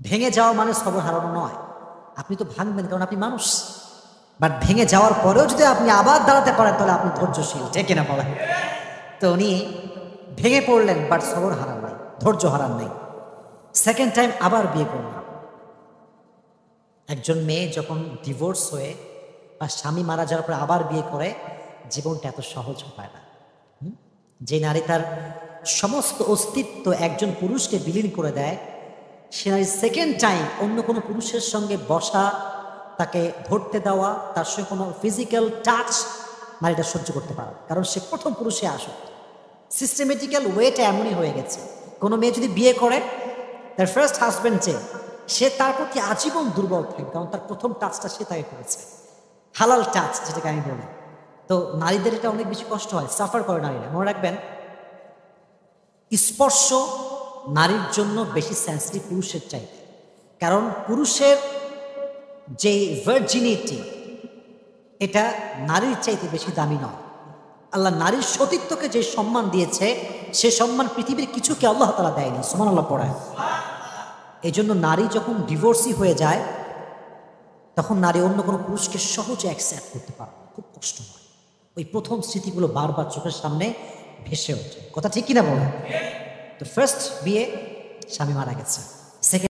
ভেঙে যাওয়া মানে সবর হারানো নয়। আপনি তো ভাঙবেন, কারণ আপনি মানুষ। বাট ভেঙে যাওয়ার পরেও যদি আপনি আবার দাঁড়াতে পারেন, তাহলে আপনি ধৈর্যশীল, ঠিক কিনা বলেন? তো উনি ভেঙে পড়লেন, বাট সবর হারান নাই, ধৈর্য হারান নাই। সেকেন্ড টাইম আবার বিয়ে করলেন। একজন মেয়ে যখন ডিভোর্স হয়ে বা স্বামী মারা যাওয়ার পরে আবার বিয়ে করে, জীবনটা এত সহজ হয় না। যে নারী তার সমস্ত অস্তিত্ব একজন পুরুষকে বিলীন করে দেয়, সে নারী সেকেন্ড টাইম অন্য কোনো পুরুষের সঙ্গে বসা, তাকে ধরতে দেওয়া, তার সঙ্গে কোনো ফিজিক্যাল টাচ নারীটা সহ্য করতে পারে, কারণ সে প্রথম পুরুষে আসক্ত। সিস্টেমেটিক্যাল ওয়েটা এমনই হয়ে গেছে। কোনো মেয়ে যদি বিয়ে করে, তার ফার্স্ট হাজব্যান্ড সে তার প্রতি আজীবন দুর্বল থাকে, কারণ তার প্রথম টাচটা সে তাকে করেছে, হালাল টাচ যেটাকে আমি বলি। তো নারীদের এটা অনেক বেশি কষ্ট হয়, সাফার করে নারীরা। মনে রাখবেন, স্পর্শ নারীর জন্য বেশি সেন্সিটিভ পুরুষের চাইতে, কারণ পুরুষের যে ভার্জিনিটি, এটা নারীর চাইতে বেশি দামি নয়। আল্লাহ নারীর সতীত্বকে যে সম্মান দিয়েছে, সে সম্মান পৃথিবীর কিছুকে আল্লাহ তাআলা দেয়নি। সুবহানাল্লাহ পড়ায়। এই জন্য নারী যখন ডিভোর্সি হয়ে যায়, তখন নারী অন্য কোনো পুরুষকে সহজে অ্যাকসেপ্ট করতে পারে না, খুব কষ্ট হয়। ওই প্রথম স্মৃতিগুলো বারবার চোখের সামনে ভেসে ওঠে। কথা ঠিক কিনা বলেন? তো ফার্স্ট বিয়ে, স্বামী মারা গেছে,